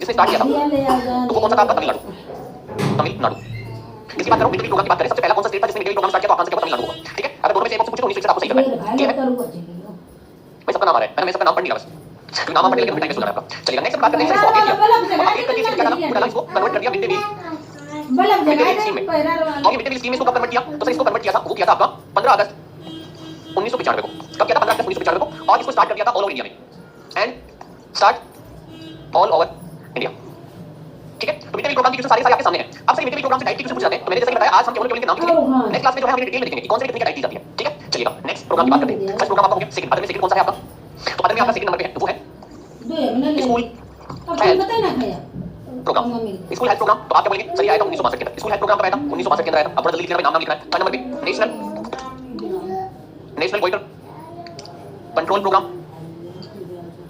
जिसने स्टार्ट किया था तो वो कौन सा था आपका, तमिलनाडु। इसकी बात करो, मिड डे मील प्रोग्राम की बात करें, सबसे पहला कौन सा स्टेट था जिसने mid day meal programme start किया, तो आंसर क्या होगा, तमिलनाडु होगा। ठीक है, अगर दोनों में से एक पूछे तो 1961 आपको सही करना है। ठीक है भाई, सबका नाम आ रहा है, मैंने सबका नाम पढ़ नहीं लिया बस, नाम पढ़ लेके टाइम वेस्ट हो जाएगा आपका। चलिए नेक्स्ट बात करते हैं इसको अपडेट किया और अपडेट करके इसको क्या करना, पूरा इसको कन्वर्ट कर दिया मिड डे मील स्कीम में। और ये मिड डे मील स्कीम में इसको कब कन्वर्ट किया, तो सर इसको कन्वर्ट किया था, वो किया था आपका 15 अगस्त 1995 को। कब किया था? 15 अगस्त 1995 को, और इसको स्टार्ट कर दिया था ऑल ओवर इंडिया में, and start all over India. ठीक है, तो मिड डे मील प्रोग्राम की क्वेश्चन सारे आपके सामने हैं। अब sir mid day meal programme से डाइट की क्वेश्चन पूछ जाते हैं, तो मैंने जैसे कि बताया आज हम केवल के नाम लिखेंगे, नेक्स्ट क्लास में जो है हम डिटेल में देखेंगे कि कौन से कितने की डाइट दी जाती है। ठीक है, चलिएगा नेक्स्ट प्रोग्राम की बात करते हैं। फर्स्ट प्रोग्राम आपका हो गया सेकंड, अदर में सेकंड कौन सा है आपका? तो अदर में आपका सेकंड नंबर पे है, वो है school programme, school health programme. तो आप क्या बोलेंगे? सर ये आया था 1962 के अंदर, स्कूल हेल्थ प्रोग्राम कब आया था? 1962 के अंदर आया था। अब बड़ा जल्दी लिखना है, नाम लिखना है। थर्ड नंबर पे नेशनल गोइटर कंट्रोल प्रोग्राम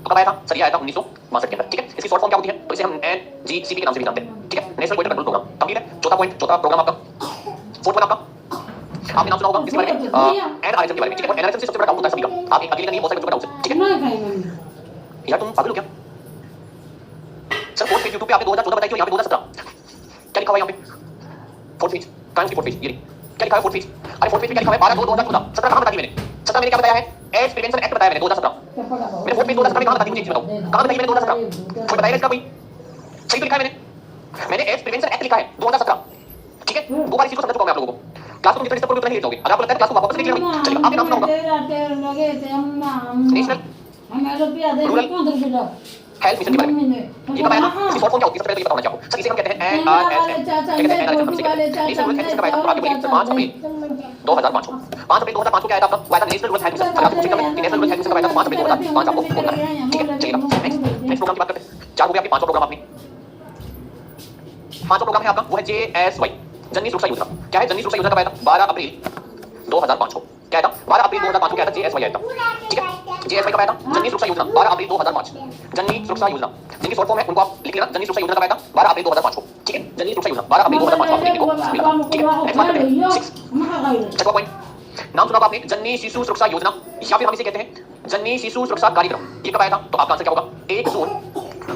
कब आया था? सर ये आया था 1962 के अंदर। ठीक है, इसकी शॉर्ट फॉर्म क्या होती है? तो इसे हम NGCP के नाम से भी जानते हैं। ठीक है, national goitre control programme. Complete है। चौथा पॉइंट, चौथा प्रोग्राम आपका, फोर्थ वन आपका, आपने नाम सुना होगा इसके बारे में, NRSM के बारे में। ठीक है, और NRSM से सबसे बड़ा डाउट होता है सभी का, आप अकेले का नहीं, बहुत सारे बच्चों का डाउट है। ठीक है, यार तुम पागल हो क्या? सर फोर्थ पेज यूट्यूब पे आपने 2014 बताया, क्यों यहाँ पे 2017 क्या लिखा हुआ है? यहाँ पे फोर्थ पेज कहाँ है? फोर्थ पेज ये क्या लिखा है? फोर्थ पेज, अरे फोर्थ पेज पे क्या लिखा है? 12/2/2014। 17 कहाँ बता दी मैंने? 17 मैंने क्या बताया है? एड्स प्रिवेंशन एक्ट बताया मैंने 2017। मैंने फोर्थ पेज 2017 में कहाँ बता दी? मुझे बताओ कहाँ बताई मैंने 2017? कोई बताएगा इसका कोई? सही तो लिखा है मैंने एड्स प्रिवेंशन एक्ट लिखा है 2017। ठीक है, दो बार इसी को समझ चुका हूं मैं आप लोगों को। क्लास को जितना डिस्टर्ब करोगे उतना नहीं लिखोगे। अगर आपको लगता है क्लास को वापस लिख लेना, चलिए आपके नाम सुना होगा नेशनल रूरल हेल्थ मिशन के बारे में। ये कब आया था? इसकी शॉर्ट फॉर्म क्या होती है? सबसे पहले ये बताना चाहूँ। सर इसे हम कहते हैं NRSM। कहते हैं NRSM, इसे कहते हैं नेशनल रूरल हेल्थ मिशन। कब आया था? तो आपके बोलिए 5 अप्रैल 2005 को। 5 अप्रैल 2005 को क्या आया था आपका? वो आया था नेशनल रूरल हेल्थ मिशन। अगर आपको पूछेगा मैं नेशनल रूरल हेल्थ मिशन कब आया था? 5 अप्रैल 2005 आपको बोलना है। ठीक है, चलिएगा नेक्स्ट प्रोग्राम की बात करते हैं। चार हो गए आपके, पांचवा प्रोग्राम आपने, पांचवा प्रोग्राम है आपका, वो है JSY जननी सुरक्षा योजना। क्या है जननी सुरक्षा योजना? कब आया था? 12 अप्रैल 2005 को। क्या आया था? 12 अप्रैल 2005 को क्या था? JSY आया था। ठीक है, JSY कब आया था? जननी सुरक्षा योजना 12 अप्रैल 2005। जननी सुरक्षा योजना जिनकी शॉर्ट फॉर्म है उनको आप लिख लेना। जननी सुरक्षा योजना कब आया था? 12 अप्रैल 2005 को। ठीक है, जननी सुरक्षा योजना 12 अप्रैल 2005 को आपको लिखने को मिला। ठीक है, नेक्स्ट बात करते हैं 6 छठवां पॉइंट, नाम सुना आपने जननी शिशु सुरक्षा योजना, या फिर हम इसे कहते हैं जननी शिशु सुरक्षा कार्यक्रम। ये कब आया था? तो आपका आंसर क्या होगा? 1 जून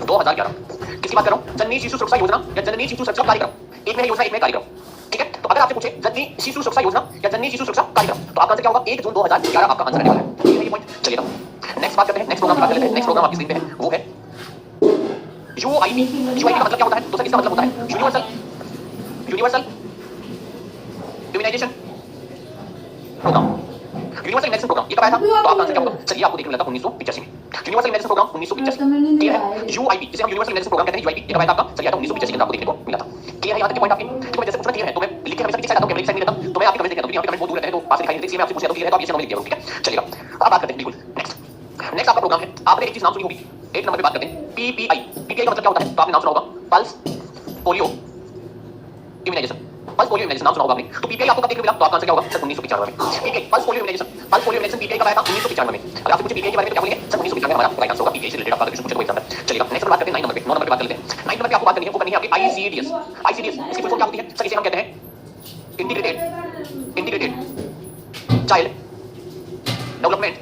2011। किसकी बात कर रहा हूं? जननी शिशु सुरक्षा योजना या जननी शिशु सुरक्षा कार्यक्रम। एक में योजना, एक में कार्यक्रम। ठीक है, तो अगर आपसे पूछे जननी शिशु सुरक्षा योजना या जननी शिशु सुरक्षा कार्यक्रम, तो आपका आंसर क्या होगा? 1 जून 2011 आपका आंसर रहने वाला है। ठीक है, ये पॉइंट। चलिए नेक्स्ट बात करते हैं, नेक्स्ट प्रोग्राम की बात करते हैं। नेक्स्ट प्रोग्राम आपकी स्क्रीन पे है, वो है UIP। UIP का मतलब क्या होता है? तो सर इसका मतलब होता है universal immunisation programme, universal immunisation programme. ये कब आया था? तो आपका आंसर क्या होगा? चलिए आपको देखने मिला था 1985 में। Universal immunisation programme 1985। ठीक है, UIP जिसे हम यूनिवर्सल इम्यूनाइजेशन प्रोग्राम कहते हैं, UIP ये कब आया था आपका? चलिए आता 1985 के अंदर आपको देखने को मिला था। क्लियर है यहाँ तक के पॉइंट आपके? देखो जैसे पूछना क्लियर है तो मैं लिख के हमेशा पीछे आता हूं, कैमरे की साइड नहीं रहता, तो मैं आपके कमेंट देख लेता हूं, क्योंकि यहाँ पे कमेंट बहुत दूर रहते हैं तो पास दिखाई नहीं देती। इसलिए मैं आपसे पूछ लेता हूं क्लियर है तो आप ये लिख दिया करो। ठीक है, चलिएगा अब बात करते हैं बिल्कुल नेक्स्ट आपका प्रोग्राम है। आपने एक चीज नाम सुनी होगी, 1 नंबर पे बात करते हैं PPI। PPI का मतलब क्या होता है? तो आपने नाम सुना होगा pulse polio immunisation. Pulse polio immunisation नाम सुना होगा आपने। तो PPI आपको कब देखने को मिला? तो आपका आंसर क्या होगा? सर 1995 में। PPI pulse polio immunisation, pulse polio immunisation PPI कब आया था? 1995 में। अगर आपसे पूछे PPI के बारे में क्या बोलेंगे? सर 1995 हमारा राइट आंसर होगा। PPI से रिलेटेड आपका क्वेश्चन पूछे तो एग्जाम में। चलिएगा नेक्स्ट बात करते हैं 9 नंबर पे। 9 नंबर पे बात कर लेते हैं। 9 नंबर पे आपको बात करनी है, वो करनी है आपकी ICDS। ICDS इसकी फुल फॉर्म क्या होती है? सर इसे हम कहते हैं integrated child development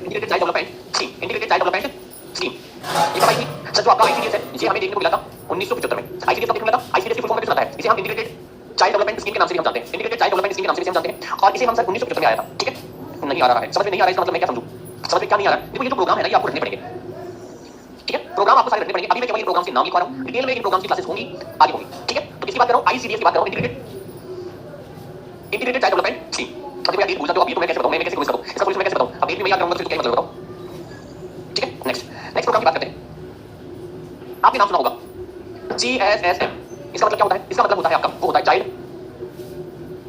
scheme. Integrated child development scheme ये कब आई थी? सर जो आपका ICDS है ये हमें देखने को मिला था 1975 में। ICDS कब देखने को मिला था? ICDS की फुल फॉर्म में क्या आता है? इसे हम इंटीग्रेटेड चाइल्ड डेवलपमेंट स्कीम के नाम से भी हम जानते हैं। इंटीग्रेटेड चाइल्ड डेवलपमेंट स्कीम के नाम से भी हम जानते हैं, और इसे हम सर 1975 में आया था। ठीक है, नहीं आ रहा है, समझ में नहीं आ रहा है, इसका मतलब मैं क्या समझूं? समझ में क्या नहीं आ रहा है? देखो ये जो प्रोग्राम है ना, ये आपको रखने पड़ेंगे। ठीक है, प्रोग्राम आपको सारे रखने पड़ेंगे। अभी मैं केवल प्रोग्राम के नाम लिखवा रहा हूं, डिटेल में इन प्रोग्राम की क्लासेस होंगी, आगे होंगी। ठीक है, तो किसकी बात कर रहा हूं? ICDS की बात कर रहा हूं, इंटीग्रेटेड चाइल्ड डेवलपमेंट स्कीम। अब ये पूछा तो अभी तो मैं कैसे बताऊं, मैं कैसे कोशिश करूं, इसका सोल्यूशन मैं कैसे बताऊं? अब एक भी मैं याद रखूंगा तो क्या मतलब बताओ। ठीक है, नेक्स्ट प्रोग्राम की बात करते हैं। आपने नाम सुना होगा GSSM। इसका मतलब क्या होता है? इसका मतलब होता है आपका, वो होता है child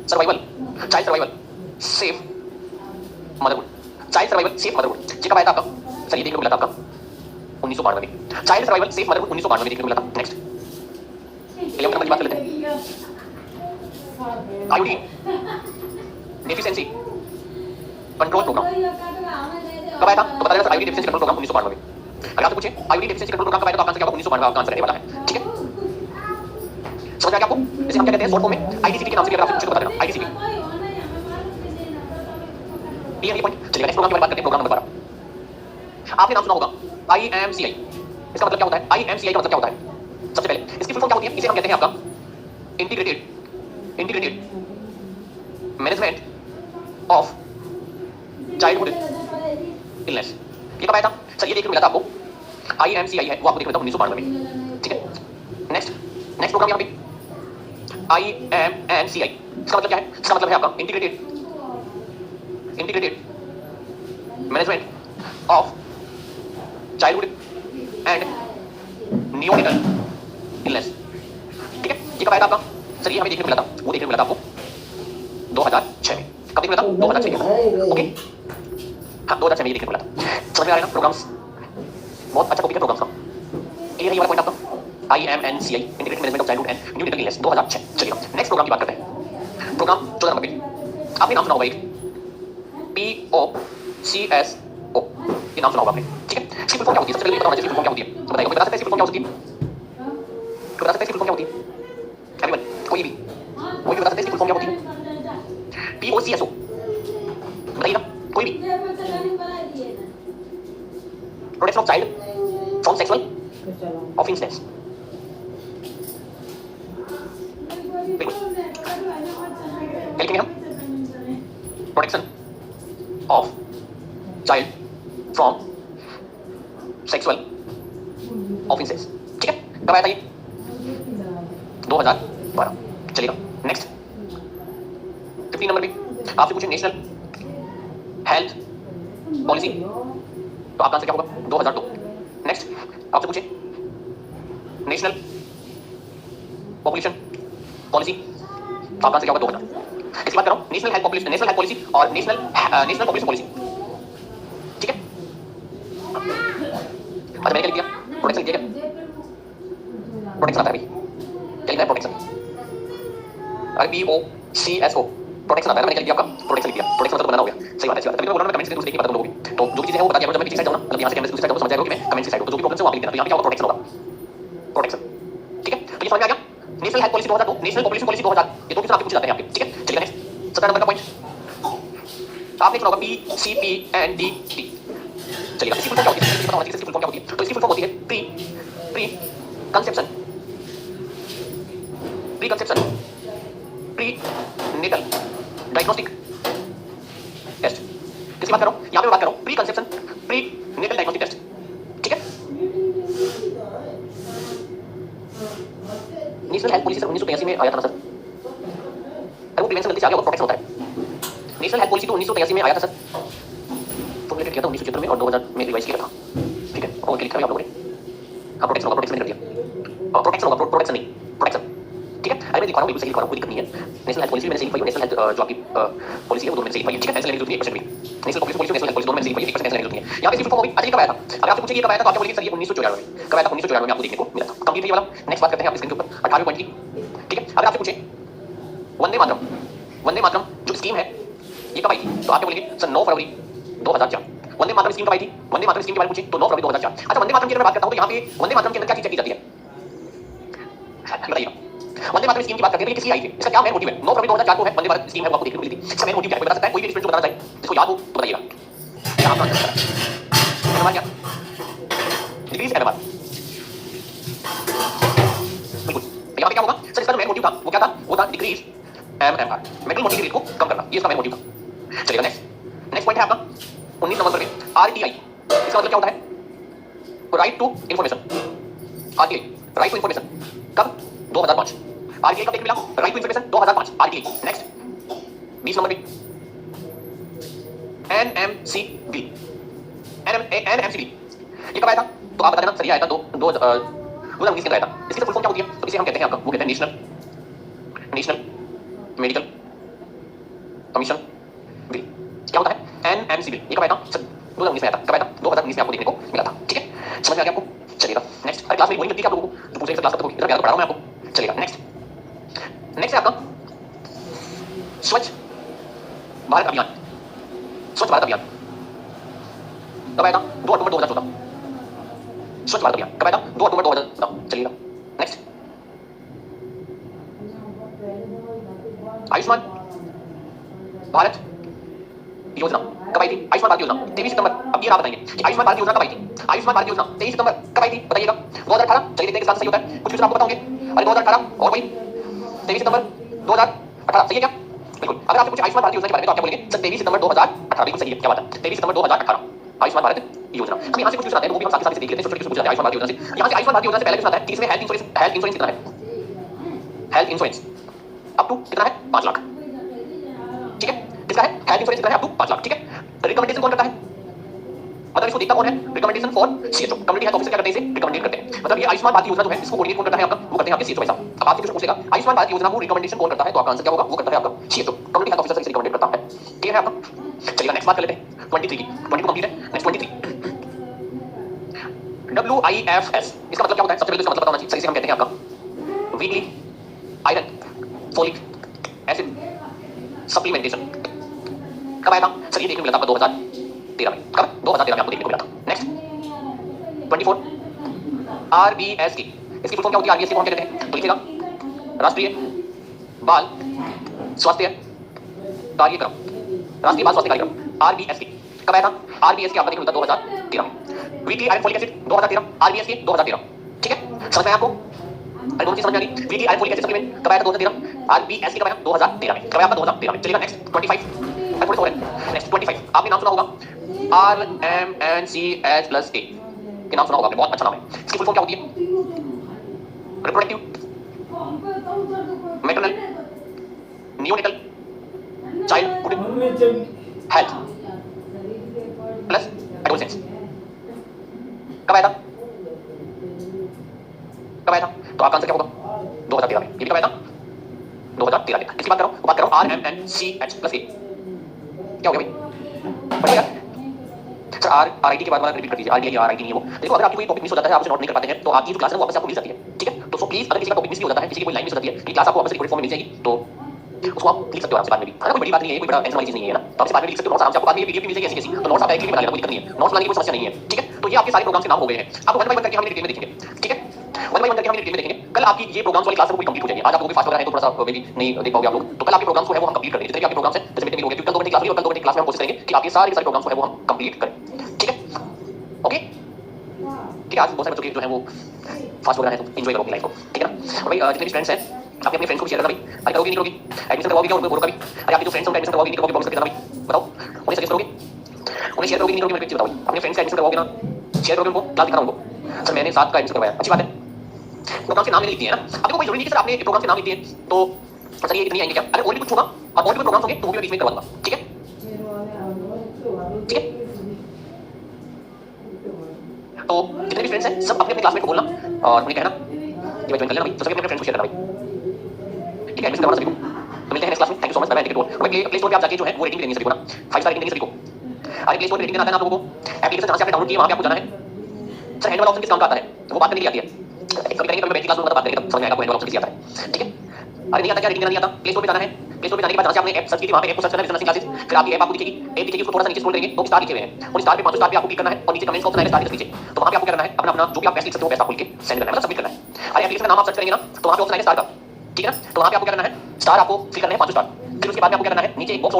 survival safe motherhood. Child survival safe motherhood ये कब आया था आपका? सर ये देखने को मिला था आपका 1992 में। चाइल्ड सर्वाइवल सेफ मदरहुड 1992 में देखने को मिला था। नेक्स्ट 11 नंबर की बात कर लेते हैं। आयोडीन डेफिशिएंसी कंट्रोल प्रोग्राम कब आया था? तो बताया था आयोडीन डेफिशिएंसी कंट्रोल प्रोग्राम 1992 में। अगर आपसे पूछे आयोडीन डेफिशिएंसी कंट्रोल प्रोग्राम कब आया था, तो आपका आंसर क्या होगा? 1992 आपका आंसर रहने वाला है। ठीक है, समझ आ गया आपको? इसे हम क्या कहते हैं? शॉर्ट फॉर्म में IDCP के नाम से भी अगर आपसे पूछे तो बता देना IDCP। क्लियर ये पॉइंट। चलिए नेक्स्ट प्रोग्राम की बात करते हैं, प्रोग्राम नंबर 12। आपने नाम सुना होगा IMCI। इसका मतलब क्या होता है? IMCI का मतलब क्या होता है? सबसे पहले इसकी फुल फॉर्म क्या होती है? इसे हम कहते हैं आपका integrated management of childhood illness. ये कब आया था? सर ये देखने को मिला था आपको IMCI है, वो आपको देखने को मिला था 1992 में। ठीक है, नेक्स्ट प्रोग्राम यहाँ पे IMNCI। इसका मतलब क्या है? इसका मतलब है आपका integrated management of childhood and neonatal illness. ठीक है, ये कब आया था आपका? सर ये हमें देखने को मिला था, वो देखने को मिला था आपको 2006 में। कब देखने को मिला था? 2006 में। ओके, हाँ 2006 में ये देखने को मिला था। समझ में आ रहा है ना? प्रोग्राम्स बहुत अच्छा टॉपिक है प्रोग्राम्स का। क्लियर है ये वाला पॉइंट आपका? IMNCI integrated management of childhood and neonatal illness 2006। चलिए नेक्स्ट प्रोग्राम की बात करते हैं। प्रोग्राम 14 नंबर पे आपने नाम सुना होगा एक POCSO, ये नाम सुना होगा आपने। ठीक है, इसकी फुल फॉर्म क्या होती है? सबसे पहले ये बताना चाहिए फुल फॉर्म क्या होती है। तो बताइए, कोई बता सकता है इसकी फुल फॉर्म क्या हो सकती है? कोई बता सकता है इसकी फुल फॉर्म क्या होती है? एवरीवन, कोई भी बता सकता है इसकी फुल फॉर्म क्या होती है? POCSO बताइए ना, कोई भी। Protection of child from sexual offences. बिल्कुल, क्या लिखेंगे हम? Protection of child from sexual offences. ठीक है, कब आया था ये? 2012। चलिएगा नेक्स्ट 15 नंबर पे आपसे पूछे नेशनल हेल्थ पॉलिसी, तो आपका आंसर क्या होगा? 2002। नेक्स्ट आपसे पूछे नेशनल पॉपुलेशन पॉलिसी, तो आपका आंसर क्या होगा? 2000। इसकी बात कर रहा हूं, नेशनल हेल्थ पॉलिसी और नेशनल पॉपुलेशन पॉलिसी। ठीक है, अच्छा मैंने क्या लिख दिया? प्रोटेक्शन लिख दिया। प्रोटेक्शन आता है भाई, क्या लिखा है? प्रोटेक्शन। अरे POCSO प्रोटेक्शन आता है ना, मैंने क्या लिख दिया आपका? प्रोटेक्शन लिख दिया। प्रोटेक्शन मतलब बनाना हो गया। सही बात है, सही बात है। तभी मैं बोल रहा हूं कमेंट्स में देखिए पता लोगों को। तो जो चीजें हैं वो बता दिया करो, जब मैं पीछे साइड जाऊं ना, मतलब यहां से कैमरे से दूसरी साइड जाऊं तो समझ जाएगा कि मैं कमेंट्स की साइड हूं। तो जो भी प्रॉब्लम है वो आप लिख देना। तो यहां पे क्या होगा? प्रोटेक्शन होगा, प्रोटेक्शन। ठीक है, तो ये समझ में आ गया? National health policy 2002, national population policy 2000, ये दो क्वेश्चन आपके पूछे जाते हैं आपके। ठीक है, चलिए नेक्स्ट 17 नंबर का पॉइंट आपने सुना होगा PCPNDT। चलिएगा, इसकी फुल फॉर्म क्या होती है? इसकी पता होना चाहिए इसकी फुल फॉर्म क्या होती है। तो इसकी फुल फॉर्म होती है preconception prenatal diagnostic test. किसकी बात कर रहा हूं? यहां पे बात कर रहा हूं preconception prenatal diagnostic test. ठीक है, नेशनल हेल्थ पॉलिसी सर 1983 में आया था ना सर। अरे वो प्रिवेंशन गलती से आ गया होगा, प्रोटेक्शन होता है। नेशनल हेल्थ पॉलिसी तो 1983 में आया था सर, फॉर्मुलेटेड किया था 1976 में और 2000 में रिवाइज किया था। ठीक है, और लिखा है आप लोगों ने। हाँ प्रोटेक्शन होगा, प्रोटेक्शन मैंने कर दिया। और प्रोटेक्शन होगा, प्रोटेक्शन नहीं, प्रोटेक्शन। ठीक है, अरे मैं दिखा रहा हूं, बिल्कुल सही दिखा रहा हूं, कोई दिक्कत नहीं है। नेशनल हेल्थ पॉलिसी मैंने सही लिखी है, नेशनल हेल्थ जो आपकी पॉलिसी है वो दोनों मैंने सही लिखी है। ठीक है, नेशनल हेल्थ नहीं 1% भी, national population policy, national health policy दोनों मैंने सही लिखी है, 1% नेशनल हेल्थ नहीं है। यहां पे सिर्फ फॉर्म होगी। अच्छा ये कब आया था? अगर आपसे पूछे ये कब आया था तो आप बोलेंगे सर ये 1994 में। कब आया था? 1994 में आपको देखने को मिला था। कंप्लीट है ये वाला। नेक्स्ट बात करते हैं आप स्क्रीन के ऊपर 18वें पॉइंट की। ठीक है, अगर आपसे पूछे वंदे मातरम जो स्कीम है ये कब आई थी? तो आप क्या बोलेंगे? सर 9 फरवरी 2004। वंदे मातरम स्कीम कब आई थी? वंदे मातरम स्कीम के बारे में पूछे तो 9 फरवरी 2004। अच्छा वंदे मातरम की अगर मैं बात करता हूं तो यहां पे वंदे मातरम के अंदर क्या चीज चेक की जाती है? बताइए। वंदे मातरम स्कीम की बात करते हैं, ये किसकी आई थी? इसका क्या मेन मोटिव है? 9 फरवरी 2004 को है वंदे मातरम स्कीम है, वो आपको देखने को मिली थी। इसका मेन मोटिव क्या है? कोई बता सकता है? कोई भी स्टूडेंट को बताना चाहे जिसको याद हो तो बताइएगा। क्या आपका आंसर है? समझ गया? Degrees MMR. बिल्कुल, तो यहां पे क्या होगा? सर इसका जो मेन मोटिव था वो क्या था? वो था degrees MMR, mental motility rate को कम करना, ये इसका मेन मोटिव था। चलिएगा नेक्स्ट पॉइंट है आपका 19 नंबर पे RTI। इसका मतलब क्या होता है? Right to information. RTI right to information कब? 2005। RTI कब देखने मिला? Right to information 2005 RTI। Next 20 number पे NMCB। NMCB ये कब आया था? तो आप बता देना। सर ये आया था 2019 के आया था। इसकी फुल फॉर्म क्या होती है? तो इसे हम कहते हैं आपका, वो कहते हैं नेशनल मेडिकल कमीशन बिल। क्या होता है? NMC bill. ये कब आया था? सर 2019 में आया था। कब आया था? 2019 में आपको देखने को मिला था। ठीक है, समझ में आ गया आपको? चलिएगा नेक्स्ट। अरे क्लास में बोरिंग लगती है आप लोगों को तो पूछ रहे क्लास कब तक होगी? इधर ज्यादा पढ़ा रहा हूं मैं आपको। चलिएगा नेक्स्ट है आपका स्वच्छ भारत अभियान। स्वच्छ भारत अभियान कब आया था? 2 अक्टूबर 2014। स्वच्छ भारत अभियान कब आया था? 2 अक्टूबर 2014। चलिएगा नेक्स्ट आयुष्मान भारत योजना कब आई थी? आयुष्मान भारत योजना 23 सितंबर। अब ये आप बताएंगे कि आयुष्मान भारत योजना कब आई थी? आयुष्मान भारत योजना 23 सितंबर कब आई थी? बताइएगा। 2018। चलिए देखते हैं किस बात से सही होता है। कुछ क्वेश्चन आपको पता होंगे। अरे 2018 और वही 23 सितंबर 2018 सही है क्या? बिल्कुल। अगर आपसे पूछे आयुष्मान भारत योजना के बारे में तो आप क्या बोलेंगे? सर 23 सितंबर 2018 बिल्कुल सही है। क्या बात है? 23 सितंबर 2018 आयुष्मान भारत योजना। हम यहाँ से कुछ क्वेश्चन आते हैं वो भी हम साथ से देख लेते हैं। छोटे-छोटे पूछ जाते हैं आयुष्मान भारत योजना से। यहाँ से आयुष्मान भारत योजना से पहले क्वेश्चन आता है कि इसमें हेल्थ इंश्योरेंस कितना है? हेल्थ इंश्योरेंस अप टू कितना है? 5 लाख। ठीक है, किसका है? हेल्थ इंश्योरेंस कितना है? Up to 5 lakh. ठीक है, रिकमेंडेशन कौन करता है? मतलब इसको देखता कौन है? Recommendation for CHO. Community health officer क्या करते हैं? इसे रिकमेंड करते हैं। मतलब ये आयुष्मान भारत योजना जो है इसको कोऑर्डिनेट कौन करता है आपका? वो करते हैं आपके सीएचओ। ऐसा अब आपसे कुछ पूछेगा आयुष्मान भारत योजना को रिकमेंडेशन कौन करता है, तो आपका आंसर क्या होगा? वो करता है आपका सीएचओ, कम्युनिटी हेल्थ ऑफिसर से रिकमेंड करता है। क्लियर है आपका? चलिए नेक्स्ट बात कर लेते हैं 23 की। 22 कंप्लीट है, नेक्स्ट 23। WIFS इसका मतलब क्या होता है? सबसे पहले इसका मतलब बताना चाहिए। सही से हम कहते हैं आपका weekly iron folic acid supplementation. कब आया था सर? ये देखने को मिला था आपका 2013 में। कब? 2013 में आपको देखने को मिला था। नेक्स्ट 24 RBSK इसकी फुल फॉर्म क्या होती है? RBSK को हम क्या कहते हैं? तो लिखिएगा राष्ट्रीय बाल स्वास्थ्य कार्यक्रम। राष्ट्रीय बाल स्वास्थ्य कार्यक्रम RBSK कब आया था? RBSK आपका देखने को मिला 2013 में। Weekly iron folic acid 2013, RBSK 2013। ठीक है, समझ में आया आपको? अरे दोनों चीज समझ में आ गई। Weekly iron folic acid supplement कब आया था? 2013। RBSK कब आया? 2013 में। कब आया आपका? 2013 में। चलिएगा नेक्स्ट 25। थोड़े से और है। नेक्स्ट 25 आपने नाम सुना होगा RMNCH+A के नाम सुना होगा आपने, बहुत अच्छा नाम है। इसकी फुल फॉर्म क्या होती है? Reproductive maternal neonatal childhood health plus adolescence. कब आया था? कब आया था? तो आपका आंसर क्या होगा? 2013 में। ये भी कब आया था? 2013 में। किसकी बात कर रहा हूं? RMNCH+A। क्या हो गया भाई? बढ़िया सर। RIT के बाद वाला रिपीट कर दीजिए। RIT नहीं है वो। देखो अगर आपकी कोई टॉपिक मिस हो जाता है, आप उसे नोट नहीं कर पाते हैं, तो आपकी जो क्लास है वो वापस आपको मिल जाती है। ठीक है, तो सो प्लीज अगर किसी का टॉपिक मिस हो जाता है, किसी की कोई लाइन मिस हो जाती है, कि क्लास आपको वापस रिकॉर्डेड फॉर्म में मिल जाएगी, तो उसको आप लिख सकते हो आराम से बाद में भी। है ना, कोई बड़ी बात नहीं है, कोई बड़ा टेंशन वाली चीज नहीं है ना, तो आप इसे बाद में लिख सकते हो। नोट्स आराम से आपको बाद में पीडीएफ भी मिल जाएगी ऐसी कैसी, तो नोट्स आप डायरेक्टली बना लेना, कोई दिक्कत नहीं है। नोट्स बनाने की कोई समस्या नहीं है। ठीक है, तो ये आपके सारे प्रोग्राम्स के नाम हो गए हैं। आपको वन बाय वन करके हम डिटेल में देखेंगे। ठीक है, वन बाय वन करके हम डिटेल में देखेंगे। कल आपकी ये प्रोग्राम्स वाली क्लास पूरी कंप्लीट हो जाएगी। आज आपको कोई फास्ट वगैरह है तो थोड़ा सा मे बी नहीं देख पाओगे आप लोग, तो कल आपके प्रोग्राम्स को है वो हम कंप्लीट करेंगे। जितने भी आपके प्रोग्राम्स हैं जैसे मीटिंग हो गया, क्योंकि कल 2 घंटे क्लास होगी और कल 2 घंटे क्लास में हम कोशिश करेंगे कि आपके सारे प्रोग्राम्स को है वो हम कंप्लीट करें। ठीक है, ओके। ठीक है, आज बहुत सारे बच्चों के जो है वो फास्ट वगैरह है तो एंजॉय करोगे लाइफ को। ठीक है ना? और भाई जितने भी फ्रेंड्स हैं आप अपने फ्रेंड्स को शेयर करना भाई। अरे करोगे नहीं करोगे? एडमिशन करवाओगे क्या उनको बोलो कभी? अरे आपके जो फ्रेंड्स हैं उनका एडमिशन करवाओगे नहीं करवाओगे? प्रॉमिस करके देना भाई, बताओ। उन्हें सजेस्ट करोगे? उन्हें शेयर करोगे नहीं करोगे? मेरे को बताओ भाई। अपने फ्रेंड्स का एडमिशन करवाओगे ना, शेयर करोगे उनको, क्लास दिखाना उनको सर मैंने 7 का एडमिशन करवाया। अच्छी बात है। प्रोग्राम के नाम नहीं लिखती है ना। अब देखो कोई जरूरी नहीं कि सर आपने प्रोग्राम के नाम लिख दिए तो सर ये इतनी आएंगे क्या? अरे और भी कुछ होगा और और भी प्रोग्राम्स होंगे तो वो भी बीच में करवा दूंगा। ठीक है, ठीक है। तो जितने भी फ्रेंड्स हैं सब अपने अपने क्लासमेट को बोलना और उन्हें कहना कि भाई ज्वाइन कर लेना भाई, तो सभी अपने फ्रेंड्स को शेयर करना भाई। ठीक है, एडमिशन करवाना सभी को। तो मिलते हैं नेक्स्ट क्लास में। Thank you so much. Bye bye. Take care. और प्ले स्टोर पे आप जाके जो है वो रेटिंग देनी सभी को ना, 5 स्टार रेटिंग देनी सभी को। अरे प्ले स्टोर पे रेटिंग देना आता है ना आप लोगों को। एप्लीकेशन जहां से आपने डाउनलोड किया वहां पे आपको जाना है। सर हैंड वाला ऑप्शन किस काम का आता है? वो बात करने के लिए आती है। कभी करेंगे कभी बैठ क्लास में बात करेंगे तब समझ में आएगा हैंड वाला ऑप्शन किस आता है। ठीक है, अरे नहीं आता क्या? रेटिंग देना नहीं आता? प्ले स्टोर पे जाना है। प्ले स्टोर पे जाने के बाद जहां से आपने ऐप सर्च की थी वहां पे ऐप को सर्च करना है, बिजनेस क्लासेस। फिर आपकी ऐप आपको दिखेगी, ऐप दिखेगी, उसको थोड़ा सा नीचे स्क्रॉल करेंगे तो स्टार लिखे हुए हैं, और स्टार पे 5 स्टार पे आपको क्लिक करना है और नीचे कमेंट्स का ऑप्शन है स्टार के नीचे। तो वहां पे आपको क्या करना है? अपना अपना जो भी आप बेस्ट लिख सकते हो बेस्ट आपको लिख के सेंड करना है, मतलब सबमिट करना है। अरे एप्लीकेशन का नाम आप सर्च करेंगे ना तो वहां पे ऑप्शन आएगा स्टार का। ठीक है ना, तो वहां पे आपको क्या करना है? स्टार आपको फिल करना है 5 स्टार। फिर उसके बाद में आपको क्या करना है? नीचे एक बॉक्स